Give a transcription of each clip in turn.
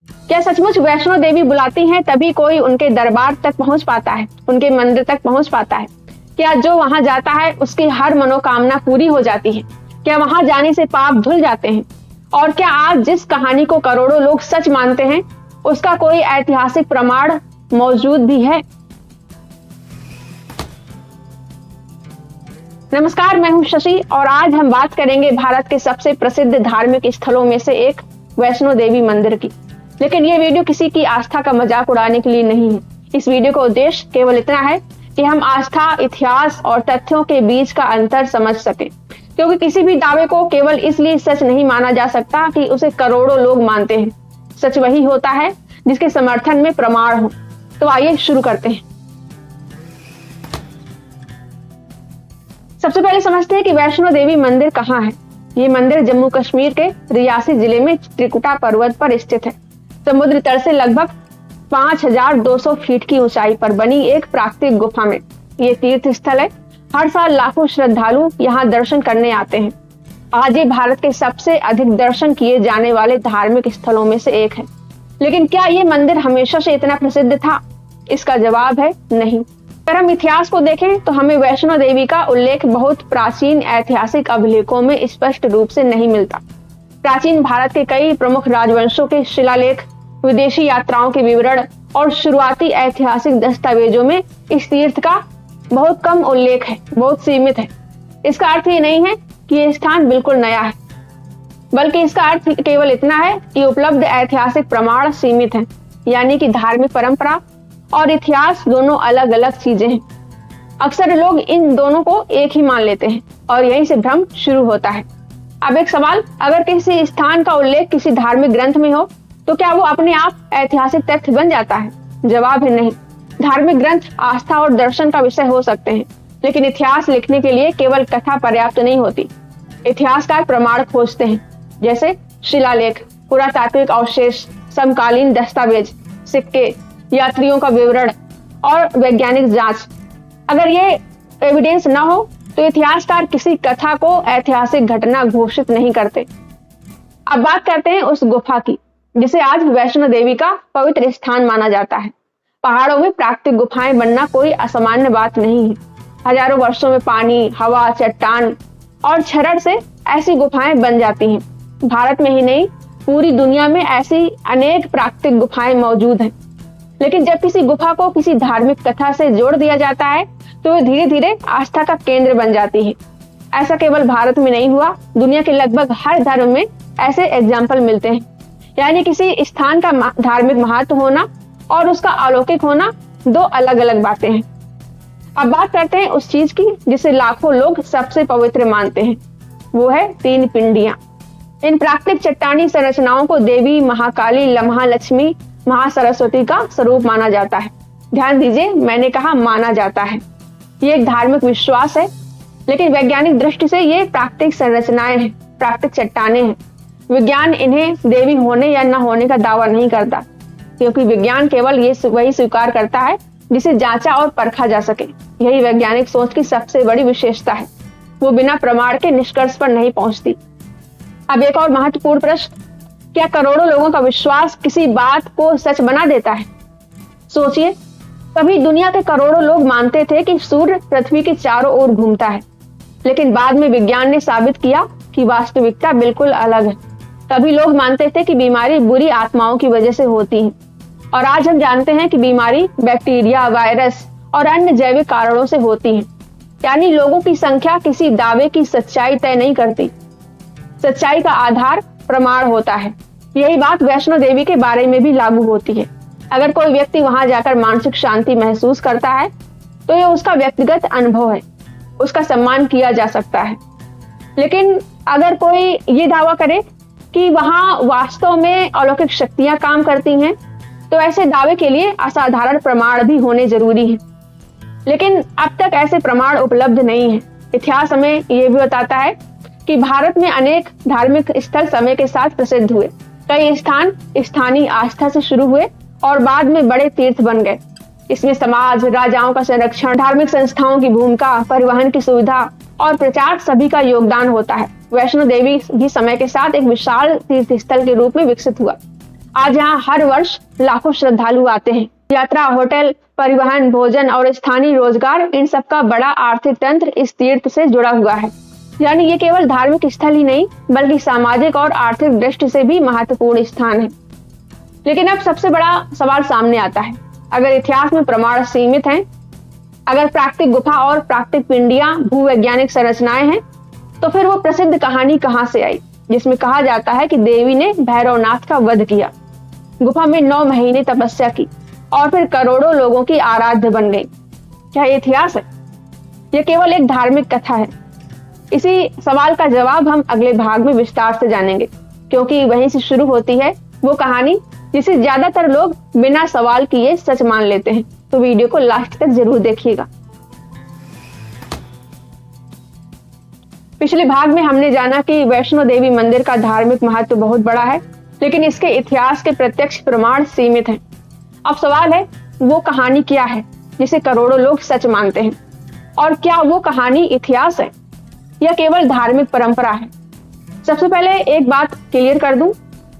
क्या सचमुच वैष्णो देवी बुलाती हैं तभी कोई उनके दरबार तक पहुंच पाता है, उनके मंदिर तक पहुंच पाता है? क्या जो वहां जाता है उसकी हर मनोकामना पूरी हो जाती है? क्या वहां जाने से पाप धुल जाते हैं? और क्या आज जिस कहानी को करोड़ों लोग सच मानते हैं उसका कोई ऐतिहासिक प्रमाण मौजूद भी है? नमस्कार, मैं हूं शशि और आज हम बात करेंगे भारत के सबसे प्रसिद्ध धार्मिक स्थलों में से एक वैष्णो देवी मंदिर की। लेकिन ये वीडियो किसी की आस्था का मजाक उड़ाने के लिए नहीं है। इस वीडियो का उद्देश्य केवल इतना है कि हम आस्था, इतिहास और तथ्यों के बीच का अंतर समझ सकें, क्योंकि किसी भी दावे को केवल इसलिए सच नहीं माना जा सकता कि उसे करोड़ों लोग मानते हैं। सच वही होता है जिसके समर्थन में प्रमाण हो। तो आइए शुरू करते हैं। सबसे पहले समझते हैं कि वैष्णो देवी मंदिर कहाँ है। ये मंदिर जम्मू कश्मीर के रियासी जिले में त्रिकुटा पर्वत पर स्थित है। समुद्र तल से लगभग 5200 फीट की ऊंचाई पर बनी एक प्राकृतिक गुफा में ये तीर्थ स्थल है। हर साल लाखों श्रद्धालु यहाँ दर्शन करने आते हैं। आज ये भारत के सबसे अधिक दर्शन किए जाने वाले धार्मिक स्थलों में से एक है। लेकिन क्या ये मंदिर हमेशा से इतना प्रसिद्ध था? इसका जवाब है नहीं। अगर हम इतिहास को देखें तो हमें वैष्णो देवी का उल्लेख बहुत प्राचीन ऐतिहासिक अभिलेखों में स्पष्ट रूप से नहीं मिलता। प्राचीन भारत के कई प्रमुख राजवंशों के शिलालेख, विदेशी यात्राओं के विवरण और शुरुआती ऐतिहासिक दस्तावेजों में इस तीर्थ का बहुत कम उल्लेख है, बहुत सीमित है। इसका अर्थ ये नहीं है कि ये स्थान बिल्कुल नया है, बल्कि इसका अर्थ केवल इतना है कि उपलब्ध ऐतिहासिक प्रमाण सीमित हैं, यानी कि धार्मिक परंपरा और इतिहास दोनों अलग अलग चीजें हैं। अक्सर लोग इन दोनों को एक ही मान लेते हैं और यहीं से भ्रम शुरू होता है। अब एक सवाल, अगर किसी स्थान का उल्लेख किसी धार्मिक ग्रंथ में हो तो क्या वो अपने आप ऐतिहासिक तथ्य बन जाता है? जवाब है नहीं। धार्मिक ग्रंथ आस्था और दर्शन का विषय हो सकते हैं, लेकिन इतिहास लिखने के लिए केवल कथा पर्याप्त नहीं होती। इतिहासकार प्रमाण खोजते हैं, जैसे शिलालेख, पुरातात्विक अवशेष, समकालीन दस्तावेज, सिक्के, यात्रियों का विवरण और वैज्ञानिक जांच। अगर ये एविडेंस न हो तो इतिहासकार किसी कथा को ऐतिहासिक घटना घोषित नहीं करते। अब बात करते हैं उस गुफा की जिसे आज वैष्णो देवी का पवित्र स्थान माना जाता है। पहाड़ों में प्राकृतिक गुफाएं बनना कोई असामान्य बात नहीं है। हजारों वर्षों में पानी, हवा, चट्टान और क्षरण से ऐसी गुफाएं बन जाती हैं। भारत में ही नहीं, पूरी दुनिया में ऐसी अनेक प्राकृतिक गुफाएं मौजूद हैं। लेकिन जब किसी गुफा को किसी धार्मिक कथा से जोड़ दिया जाता है तो वह धीरे धीरे आस्था का केंद्र बन जाती है। ऐसा केवल भारत में नहीं हुआ, दुनिया के लगभग हर धर्म में ऐसे एग्जाम्पल मिलते हैं। यानी किसी स्थान का धार्मिक महत्व होना और उसका अलौकिक होना दो अलग अलग बातें हैं। अब बात करते हैं उस चीज की जिसे लाखों लोग सबसे पवित्र मानते हैं। वो है तीन पिंडियां। इन प्राकृतिक चट्टानी संरचनाओं को देवी महाकाली, महालक्ष्मी, महासरस्वती का स्वरूप माना जाता है। ध्यान दीजिए, मैंने कहा माना जाता है। ये एक धार्मिक विश्वास है, लेकिन वैज्ञानिक दृष्टि से ये प्राकृतिक संरचनाएं हैं, प्राकृतिक चट्टाने हैं। विज्ञान इन्हें देवी होने या न होने का दावा नहीं करता, क्योंकि विज्ञान केवल ये वही स्वीकार करता है जिसे जांचा और परखा जा सके। यही वैज्ञानिक सोच की सबसे बड़ी विशेषता है। वो बिना प्रमाण के निष्कर्ष पर नहीं पहुंचती। अब एक और महत्वपूर्ण प्रश्न, क्या करोड़ों लोगों का विश्वास किसी बात को सच बना देता है? सोचिए, कभी दुनिया के करोड़ों लोग मानते थे कि सूर्य पृथ्वी के चारों ओर घूमता है, लेकिन बाद में विज्ञान ने साबित किया कि वास्तविकता बिल्कुल अलग है। कभी लोग मानते थे कि बीमारी बुरी आत्माओं की वजह से होती है, और आज हम जानते हैं कि बीमारी बैक्टीरिया, वायरस और अन्य जैविक कारणों से होती है। यानी लोगों की संख्या किसी दावे की सच्चाई तय नहीं करती। सच्चाई का आधार प्रमाण होता है। यही बात वैष्णो देवी के बारे में भी लागू होती है। अगर कोई व्यक्ति वहां जाकर मानसिक शांति महसूस करता है तो यह उसका व्यक्तिगत अनुभव है, उसका सम्मान किया जा सकता है। लेकिन अगर कोई ये दावा करे कि वहां वास्तव में अलौकिक शक्तियां काम करती हैं, तो ऐसे दावे के लिए असाधारण प्रमाण भी होने जरूरी है। लेकिन अब तक ऐसे प्रमाण उपलब्ध नहीं है। इतिहास हमें यह भी बताता है कि भारत में अनेक धार्मिक स्थल समय के साथ प्रसिद्ध हुए। कई स्थान स्थानीय आस्था से शुरू हुए और बाद में बड़े तीर्थ बन गए। इसमें समाज, राजाओं का संरक्षण, धार्मिक संस्थाओं की भूमिका, परिवहन की सुविधा और प्रचार सभी का योगदान होता है। वैष्णो देवी भी समय के साथ एक विशाल तीर्थ स्थल के रूप में विकसित हुआ। आज यहाँ हर वर्ष लाखों श्रद्धालु आते हैं। यात्रा, होटल, परिवहन, भोजन और स्थानीय रोजगार, इन सब का बड़ा आर्थिक तंत्र इस तीर्थ से जुड़ा हुआ है। यानी ये केवल धार्मिक स्थल ही नहीं बल्कि सामाजिक और आर्थिक दृष्टि से भी महत्वपूर्ण स्थान है। लेकिन अब सबसे बड़ा सवाल सामने आता है, अगर इतिहास में प्रमाण सीमित हैं, अगर प्राकृतिक गुफा और प्राकृतिक पिंडियां भूवैज्ञानिक संरचनाएं हैं, तो फिर वो प्रसिद्ध कहानी कहां से आई जिसमें कहा जाता है कि देवी ने भैरवनाथ का वध किया, गुफा में 9 महीने तपस्या की और फिर करोड़ों लोगों की आराध्य बन गई? क्या ये इतिहास है? यह केवल एक धार्मिक कथा है? इसी सवाल का जवाब हम अगले भाग में विस्तार से जानेंगे, क्योंकि वहीं से शुरू होती है वो कहानी जिसे ज्यादातर लोग बिना सवाल किए सच मान लेते हैं। तो वीडियो को लास्ट तक जरूर देखिएगा। पिछले भाग में हमने जाना कि वैष्णो देवी मंदिर का धार्मिक महत्व बहुत बड़ा है, लेकिन इसके इतिहास के प्रत्यक्ष प्रमाण सीमित हैं। अब सवाल है, वो कहानी क्या है जिसे करोड़ों लोग सच मानते हैं? और क्या वो कहानी इतिहास है या केवल धार्मिक परंपरा है? सबसे पहले एक बात क्लियर कर दूं,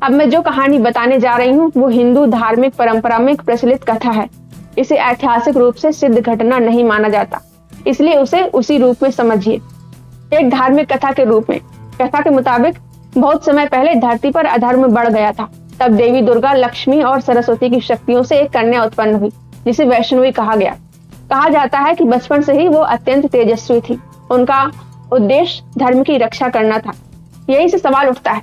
अब मैं जो कहानी बताने जा रही हूँ वो हिंदू धार्मिक परंपरा में एक प्रचलित कथा है। इसे ऐतिहासिक रूप से सिद्ध घटना नहीं माना जाता, इसलिए उसे उसी रूप में समझिए, एक धार्मिक कथा के रूप में। कथा के मुताबिक बहुत समय पहले धरती पर अधर्म बढ़ गया था। तब देवी दुर्गा, लक्ष्मी और सरस्वती की शक्तियों से एक कन्या उत्पन्न हुई जिसे वैष्णवी कहा गया। कहा जाता है कि बचपन से ही वो अत्यंत तेजस्वी थी। उनका उद्देश्य धर्म की रक्षा करना था। यही से सवाल उठता है,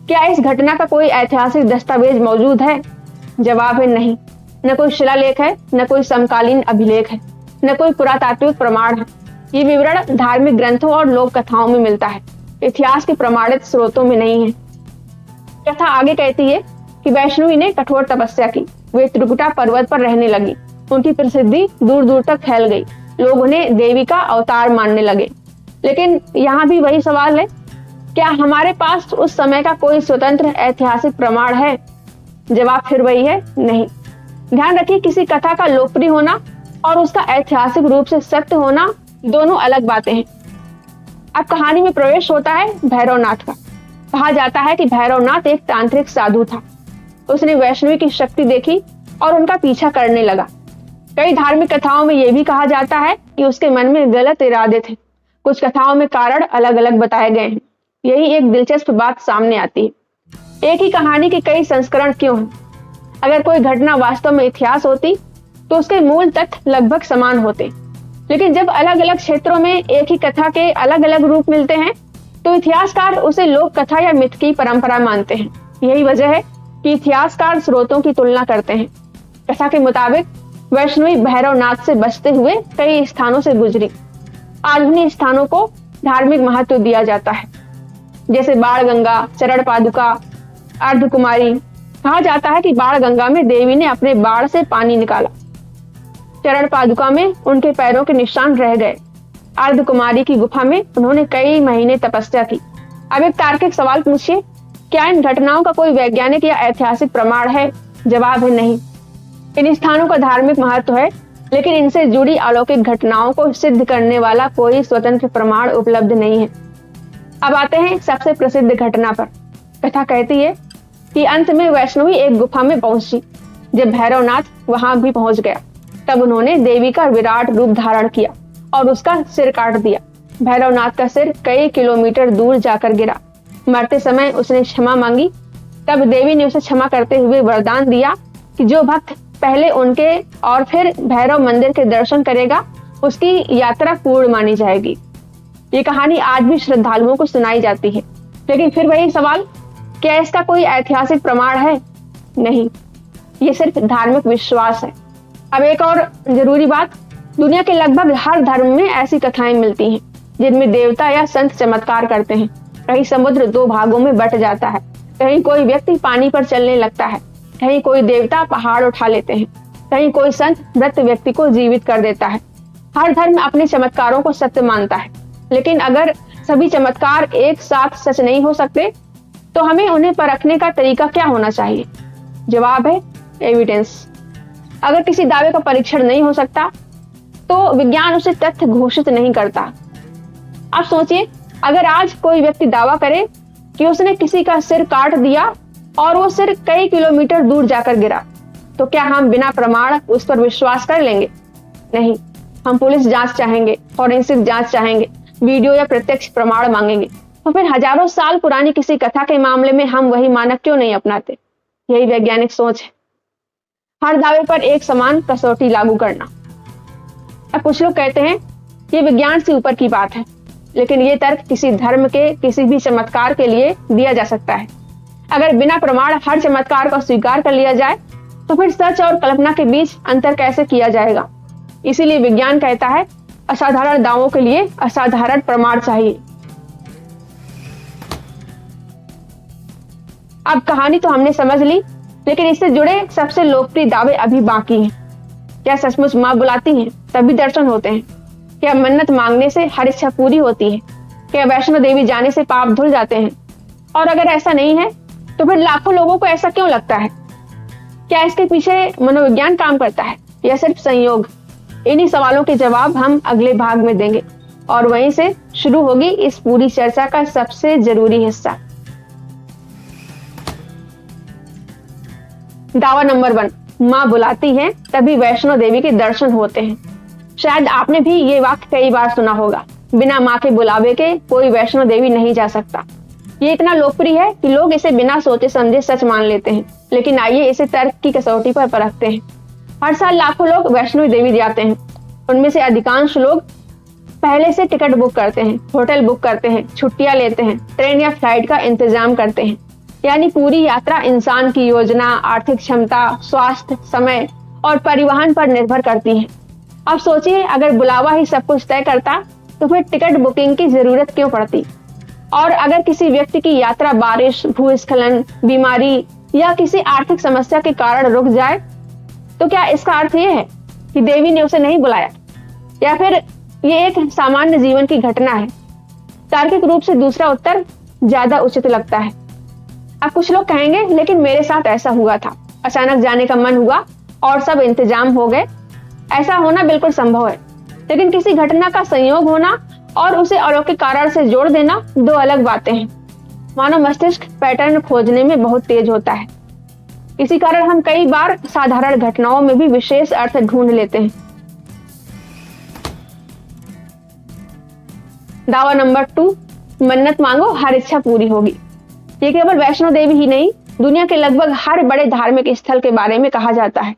क्या इस घटना का कोई ऐतिहासिक दस्तावेज मौजूद है? जवाब है नहीं। न कोई शिलालेख है, न कोई समकालीन अभिलेख है, न कोई पुरातात्विक प्रमाण है। ये विवरण धार्मिक ग्रंथों और लोक कथाओं में मिलता है, इतिहास के प्रमाणित स्रोतों में नहीं है। कथा आगे कहती है कि वैष्णवी ने कठोर तपस्या की। वे त्रिकुटा पर्वत पर रहने लगी। उनकी प्रसिद्धि दूर दूर तक फैल गई। लोग उन्हें देवी का अवतार मानने लगे। लेकिन यहाँ भी वही सवाल है, क्या हमारे पास उस समय का कोई स्वतंत्र ऐतिहासिक प्रमाण है? जवाब फिर वही है, नहीं। ध्यान रखिए, किसी कथा का लोकप्रिय होना और उसका ऐतिहासिक रूप से सत्य होना दोनों अलग बातें हैं। अब कहानी में प्रवेश होता है भैरवनाथ का। कहा जाता है कि भैरवनाथ एक तांत्रिक साधु था। उसने वैष्णवी की शक्ति देखी और उनका पीछा करने लगा। कई धार्मिक कथाओं में यह भी कहा जाता है कि उसके मन में गलत इरादे थे। कुछ कथाओं में कारण अलग अलग बताए गए हैं। यही एक दिलचस्प बात सामने आती है, एक ही कहानी के कई संस्करण क्यों हैं? अगर कोई घटना वास्तव में इतिहास होती तो उसके मूल तथ्य लगभग समान होते, लेकिन जब अलग अलग क्षेत्रों में एक ही कथा के अलग अलग रूप मिलते हैं तो इतिहासकार उसे लोक कथा या मिथ की परंपरा मानते हैं। यही वजह है कि इतिहासकार स्रोतों की तुलना करते हैं। कथा के मुताबिक वैष्णवी भैरवनाथ से बचते हुए कई स्थानों से गुजरी। आज उन्हीं स्थानों को धार्मिक महत्व दिया जाता है, जैसे बाण गंगा, चरण पादुका, अर्धकुमारी। कहा जाता है कि बाण गंगा में देवी ने अपने बाण से पानी निकाला। चरण पादुका में उनके पैरों के निशान रह गए। अर्धकुमारी की गुफा में उन्होंने कई महीने तपस्या की। अब एक तार्किक सवाल पूछिए, क्या इन घटनाओं का कोई वैज्ञानिक या ऐतिहासिक प्रमाण है? जवाब है नहीं। इन स्थानों का धार्मिक महत्व है, लेकिन इनसे जुड़ी अलौकिक घटनाओं को सिद्ध करने वाला कोई स्वतंत्र प्रमाण उपलब्ध नहीं है। अब आते हैं सबसे प्रसिद्ध घटना पर। कथा कहती है कि अंत में वैष्णवी एक गुफा में पहुंची। जब भैरवनाथ वहां भी पहुंच गया, तब उन्होंने देवी का विराट रूप धारण किया और उसका सिर काट दिया। भैरवनाथ का सिर कई किलोमीटर दूर जाकर गिरा। मरते समय उसने क्षमा मांगी। तब देवी ने उसे क्षमा करते हुए वरदान दिया कि जो भक्त पहले उनके और फिर भैरव मंदिर के दर्शन करेगा, उसकी यात्रा पूर्ण मानी जाएगी। ये कहानी आज भी श्रद्धालुओं को सुनाई जाती है। लेकिन फिर वही सवाल, क्या इसका कोई ऐतिहासिक प्रमाण है? नहीं, ये सिर्फ धार्मिक विश्वास है। अब एक और जरूरी बात, दुनिया के लगभग हर धर्म में ऐसी कथाएं मिलती हैं जिनमें देवता या संत चमत्कार करते हैं। कहीं समुद्र 2 भागों में बंट जाता है, कहीं कोई व्यक्ति पानी पर चलने लगता है, कहीं कोई देवता पहाड़ उठा लेते हैं, कहीं कोई संत मृत व्यक्ति को जीवित कर देता है। हर धर्म अपने चमत्कारों को सत्य मानता है, लेकिन अगर सभी चमत्कार एक साथ सच नहीं हो सकते तो हमें उन्हें परखने का तरीका क्या होना चाहिए? जवाब है एविडेंस। अगर किसी दावे का परीक्षण नहीं हो सकता तो विज्ञान उसे तथ्य घोषित नहीं करता। आप सोचिए, अगर आज कोई व्यक्ति दावा करे कि उसने किसी का सिर काट दिया और वो सिर्फ कई किलोमीटर दूर जाकर गिरा, तो क्या हम बिना प्रमाण उस पर विश्वास कर लेंगे? नहीं, हम पुलिस जांच चाहेंगे, फॉरेंसिक जांच चाहेंगे, वीडियो या प्रत्यक्ष प्रमाण मांगेंगे। तो फिर हजारों साल पुरानी किसी कथा के मामले में हम वही मानक क्यों नहीं अपनाते? यही वैज्ञानिक सोच है, हर दावे पर एक समान कसौटी लागू करना। अब कुछ लोग कहते हैं ये विज्ञान से ऊपर की बात है, लेकिन ये तर्क किसी धर्म के किसी भी चमत्कार के लिए दिया जा सकता है। अगर बिना प्रमाण हर चमत्कार को स्वीकार कर लिया जाए तो फिर सच और कल्पना के बीच अंतर कैसे किया जाएगा? इसीलिए विज्ञान कहता है असाधारण दावों के लिए असाधारण प्रमाण चाहिए। अब कहानी तो हमने समझ ली, लेकिन इससे जुड़े सबसे लोकप्रिय दावे अभी बाकी हैं। क्या सचमुच मां बुलाती हैं तभी दर्शन होते हैं? क्या मन्नत मांगने से हर इच्छा पूरी होती है? क्या वैष्णो देवी जाने से पाप धुल जाते हैं? और अगर ऐसा नहीं है तो फिर लाखों लोगों को ऐसा क्यों लगता है? क्या इसके पीछे मनोविज्ञान काम करता है या सिर्फ संयोग? इन्हीं सवालों के जवाब हम अगले भाग में देंगे और वहीं से शुरू होगी इस पूरी चर्चा का सबसे जरूरी हिस्सा। दावा नंबर 1, मां बुलाती है तभी वैष्णो देवी के दर्शन होते हैं। शायद आपने भी ये वाक्य कई बार सुना होगा, बिना मां के बुलावे के कोई वैष्णो देवी नहीं जा सकता। ये इतना लोकप्रिय है कि लोग इसे बिना सोचे समझे सच मान लेते हैं। लेकिन आइए इसे तर्क की कसौटी पर परखते हैं। हर साल लाखों लोग वैष्णो देवी जाते हैं। उनमें से अधिकांश लोग पहले से टिकट बुक करते हैं, होटल बुक करते हैं, छुट्टियां लेते हैं, ट्रेन या फ्लाइट का इंतजाम करते हैं। यानी पूरी यात्रा इंसान की योजना, आर्थिक क्षमता, स्वास्थ्य, समय और परिवहन पर निर्भर करती है। अब सोचिए, अगर बुलावा ही सब कुछ तय करता तो फिर टिकट बुकिंग की जरूरत क्यों पड़ती? और अगर किसी व्यक्ति की यात्रा बारिश, भूस्खलन, बीमारी या किसी आर्थिक समस्या के कारण रुक जाए तो क्या इसका अर्थ यह है कि देवी ने उसे नहीं बुलाया, या फिर ये एक सामान्य जीवन की घटना है? तार्किक रूप से दूसरा उत्तर ज्यादा उचित लगता है। अब कुछ लोग कहेंगे लेकिन मेरे साथ ऐसा हुआ था, अचानक जाने का मन हुआ और सब इंतजाम हो गए। ऐसा होना बिल्कुल संभव है, लेकिन किसी घटना का संयोग होना और उसे अलौकिक कारण से जोड़ देना दो अलग बातें हैं। मानव मस्तिष्क पैटर्न खोजने में बहुत तेज होता है। इसी कारण हम कई बार साधारण घटनाओं में भी विशेष अर्थ ढूंढ लेते हैं। दावा नंबर 2, मन्नत मांगो हर इच्छा पूरी होगी। ये केवल वैष्णो देवी ही नहीं, दुनिया के लगभग हर बड़े धार्मिक स्थल के बारे में कहा जाता है।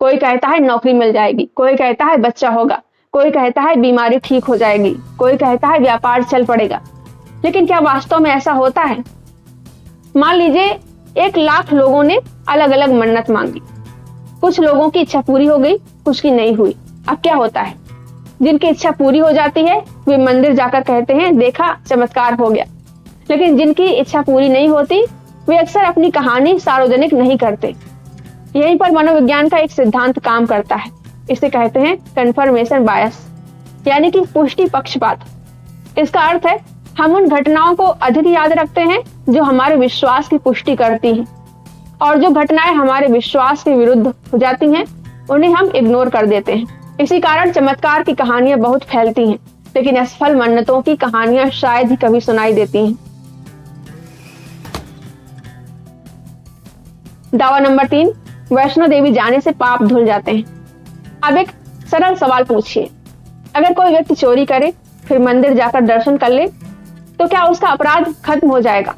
कोई कहता है नौकरी मिल जाएगी, कोई कहता है बच्चा होगा, कोई कहता है बीमारी ठीक हो जाएगी, कोई कहता है व्यापार चल पड़ेगा। लेकिन क्या वास्तव में ऐसा होता है? मान लीजिए 1,00,000 लोगों ने अलग अलग मन्नत मांगी। कुछ लोगों की इच्छा पूरी हो गई, कुछ की नहीं हुई। अब क्या होता है? जिनकी इच्छा पूरी हो जाती है वे मंदिर जाकर कहते हैं देखा चमत्कार हो गया। लेकिन जिनकी इच्छा पूरी नहीं होती वे अक्सर अपनी कहानी सार्वजनिक नहीं करते। यहीं पर मनोविज्ञान का एक सिद्धांत काम करता है। इसे कहते हैं कंफर्मेशन बायस, यानी कि पुष्टि पक्षपात। इसका अर्थ है हम उन घटनाओं को अधिक याद रखते हैं जो हमारे विश्वास की पुष्टि करती हैं, और जो घटनाएं हमारे विश्वास के विरुद्ध हो जाती हैं उन्हें हम इग्नोर कर देते हैं। इसी कारण चमत्कार की कहानियां बहुत फैलती हैं, लेकिन असफल मन्नतों की कहानियां शायद ही कभी सुनाई देती हैं। दावा नंबर 3, वैष्णो देवी जाने से पाप धुल जाते हैं। अब एक सरल सवाल पूछिए, अगर कोई व्यक्ति चोरी करे फिर मंदिर जाकर दर्शन कर ले तो क्या उसका अपराध खत्म हो जाएगा?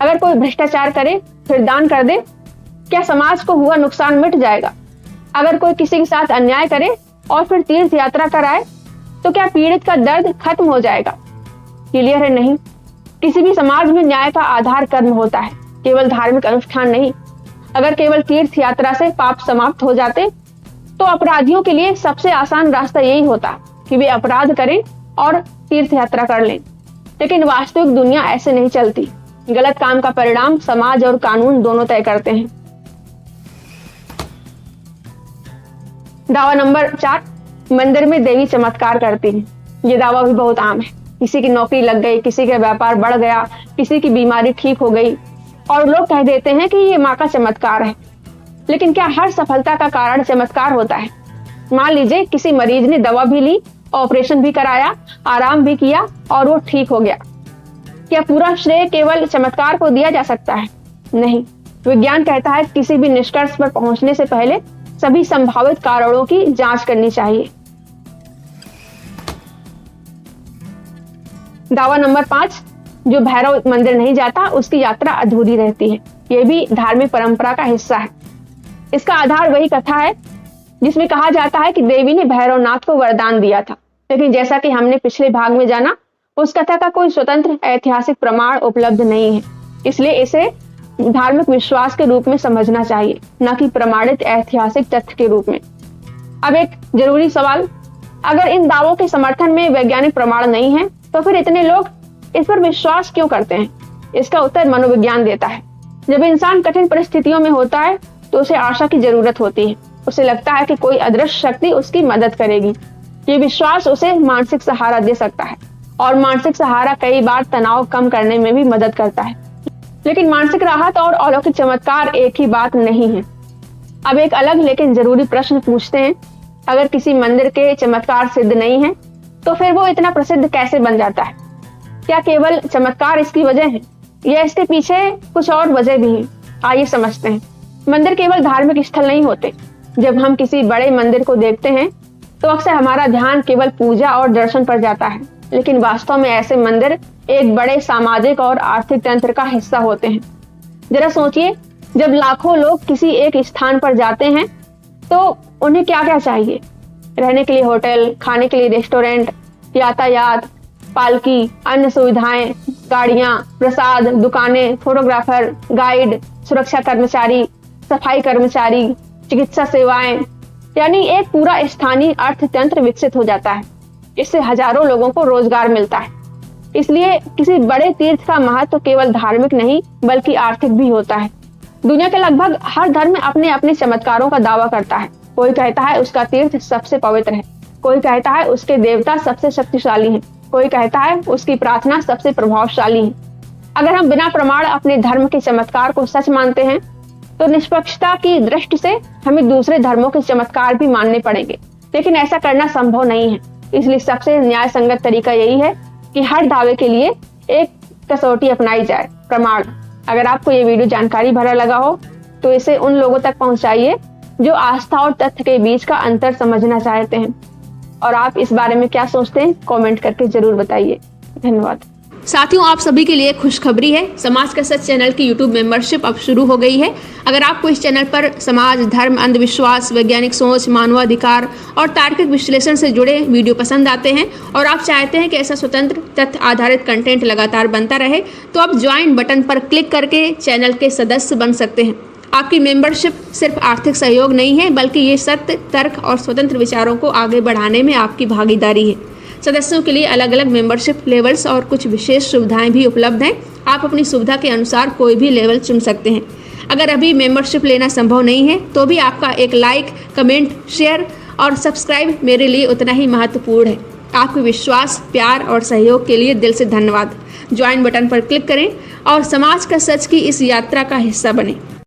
अगर कोई भ्रष्टाचार करे फिर दान कर दे, क्या समाज को हुआ नुकसान मिट जाएगा? अगर कोई किसी के साथ अन्याय करे और फिर तीर्थ यात्रा कराए तो क्या पीड़ित का दर्द खत्म हो जाएगा? क्लियर है? नहीं। किसी भी समाज में न्याय का आधार कर्म होता है, केवल धार्मिक अनुष्ठान नहीं। अगर केवल तीर्थ यात्रा से पाप समाप्त हो जाते तो अपराधियों के लिए सबसे आसान रास्ता यही होता कि वे अपराध करें और तीर्थ यात्रा कर लें। लेकिन वास्तविक दुनिया ऐसे नहीं चलती। गलत काम का परिणाम समाज और कानून दोनों तय करते हैं। दावा नंबर 4, मंदिर में देवी चमत्कार करती है। ये दावा भी बहुत आम है। किसी की नौकरी लग गई, किसी का व्यापार बढ़ गया, किसी की बीमारी ठीक हो गई और लोग कह देते हैं कि ये माँ का चमत्कार है। लेकिन क्या हर सफलता का कारण चमत्कार होता है? मान लीजिए किसी मरीज ने दवा भी ली, ऑपरेशन भी कराया, आराम भी किया और वो ठीक हो गया। क्या पूरा श्रेय केवल चमत्कार को दिया जा सकता है? नहीं। विज्ञान कहता है किसी भी निष्कर्ष पर पहुंचने से पहले सभी संभावित कारणों की जांच करनी चाहिए। दावा नंबर 5, जो भैरव मंदिर नहीं जाता उसकी यात्रा अधूरी रहती है। यह भी धार्मिक परंपरा का हिस्सा है। इसका आधार वही कथा है जिसमें कहा जाता है कि देवी ने भैरवनाथ को वरदान दिया था, लेकिन जैसा कि हमने पिछले भाग में जाना, उस कथा का कोई स्वतंत्र ऐतिहासिक प्रमाण उपलब्ध नहीं है। इसलिए इसे धार्मिक विश्वास के रूप में समझना चाहिए, न कि प्रमाणित ऐतिहासिक तथ्य के रूप में। अब एक जरूरी सवाल, अगर इन दावों के समर्थन में वैज्ञानिक प्रमाण नहीं है तो फिर इतने लोग इस पर विश्वास क्यों करते हैं? इसका उत्तर मनोविज्ञान देता है। जब इंसान कठिन परिस्थितियों में होता है तो उसे आशा की जरूरत होती है। उसे लगता है कि कोई अदृश्य शक्ति उसकी मदद करेगी। ये विश्वास उसे मानसिक सहारा दे सकता है, और मानसिक सहारा कई बार तनाव कम करने में भी मदद करता है। लेकिन मानसिक राहत और अलौकिक चमत्कार एक ही बात नहीं है। अब एक अलग लेकिन जरूरी प्रश्न पूछते हैं, अगर किसी मंदिर के चमत्कार सिद्ध नहीं है तो फिर वो इतना प्रसिद्ध कैसे बन जाता है? क्या केवल चमत्कार इसकी वजह है या इसके पीछे कुछ और वजह भी है? आइए समझते हैं। मंदिर केवल धार्मिक स्थल नहीं होते। जब हम किसी बड़े मंदिर को देखते हैं तो अक्सर हमारा ध्यान केवल पूजा और दर्शन पर जाता है, लेकिन वास्तव में ऐसे मंदिर एक बड़े सामाजिक और आर्थिक तंत्र का हिस्सा होते हैं। जरा सोचिए, जब लाखों लोग किसी एक स्थान पर जाते हैं तो उन्हें क्या क्या चाहिए? रहने के लिए होटल, खाने के लिए रेस्टोरेंट, यातायात, पालकी, अन्य सुविधाएं, गाड़ियां, प्रसाद, दुकानें, फोटोग्राफर, गाइड, सुरक्षा कर्मचारी, सफाई कर्मचारी, चिकित्सा सेवाएं, यानी एक पूरा स्थानीय अर्थतंत्र विकसित हो जाता है। इससे हजारों लोगों को रोजगार मिलता है। इसलिए किसी बड़े तीर्थ का महत्व केवल धार्मिक नहीं बल्कि आर्थिक भी होता है। दुनिया के लगभग हर धर्म अपने अपने चमत्कारों का दावा करता है। कोई कहता है उसका तीर्थ सबसे पवित्र है, कोई कहता है उसके देवता सबसे शक्तिशाली हैं, कोई कहता है उसकी प्रार्थना सबसे प्रभावशाली है। अगर हम बिना प्रमाण अपने धर्म के चमत्कार को सच मानते हैं तो निष्पक्षता की दृष्टि से हमें दूसरे धर्मों के चमत्कार भी मानने पड़ेंगे, लेकिन ऐसा करना संभव नहीं है। इसलिए सबसे न्याय तरीका यही है कि हर दावे के लिए एक कसौटी अपनाई जाए, प्रमाण। अगर आपको ये वीडियो जानकारी भरा लगा हो तो इसे उन लोगों तक पहुंचाइए जो आस्था और तथ्य के बीच का अंतर समझना चाहते हैं। और आप इस बारे में क्या सोचते हैं, कमेंट करके जरूर बताइए। धन्यवाद। साथियों, आप सभी के लिए खुशखबरी है, समाज का सच चैनल की यूट्यूब मेंबरशिप अब शुरू हो गई है। अगर आपको इस चैनल पर समाज, धर्म, अंधविश्वास, वैज्ञानिक सोच, मानवाधिकार और तार्किक विश्लेषण से जुड़े वीडियो पसंद आते हैं और आप चाहते हैं कि ऐसा स्वतंत्र तथ्य आधारित कंटेंट लगातार बनता रहे, तो आप ज्वाइन बटन पर क्लिक करके चैनल के सदस्य बन सकते हैं। आपकी मेंबरशिप सिर्फ आर्थिक सहयोग नहीं है, बल्कि ये सत्य, तर्क और स्वतंत्र विचारों को आगे बढ़ाने में आपकी भागीदारी है। सदस्यों के लिए अलग अलग मेंबरशिप लेवल्स और कुछ विशेष सुविधाएं भी उपलब्ध हैं। आप अपनी सुविधा के अनुसार कोई भी लेवल चुन सकते हैं। अगर अभी मेंबरशिप लेना संभव नहीं है तो भी आपका एक लाइक, कमेंट, शेयर और सब्सक्राइब मेरे लिए उतना ही महत्वपूर्ण है। आपके विश्वास, प्यार और सहयोग के लिए दिल से धन्यवाद। ज्वाइन बटन पर क्लिक करें और समाज का सच की इस यात्रा का हिस्सा बने।